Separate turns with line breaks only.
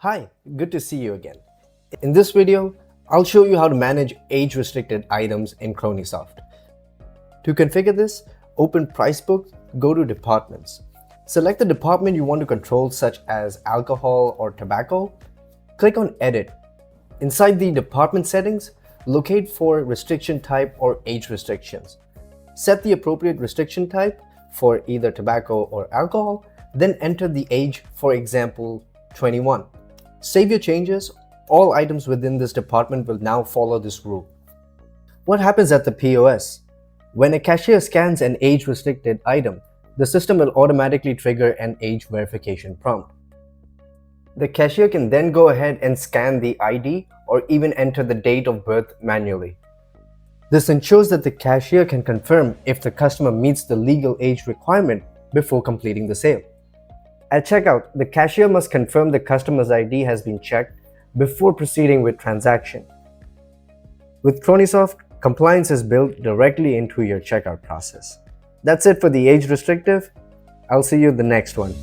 Hi, good to see you again. In this video, I'll show you how to manage age-restricted items in CronySoft. To configure this, open Pricebook, go to Departments. Select the department you want to control, such as alcohol or tobacco. Click on Edit. Inside the department settings, locate for restriction type or age restrictions. Set the appropriate restriction type for either tobacco or alcohol, then enter the age, for example, 21. Save your changes. All items within this department will now follow this rule. What happens at the POS? When a cashier scans an age-restricted item, the system will automatically trigger an age verification prompt. The cashier can then go ahead and scan the ID or even enter the date of birth manually. This ensures that the cashier can confirm if the customer meets the legal age requirement before completing the sale. At checkout, the cashier must confirm the customer's ID has been checked before proceeding with transaction. With CronySoft, compliance is built directly into your checkout process. That's it for the age restrictive. I'll see you in the next one.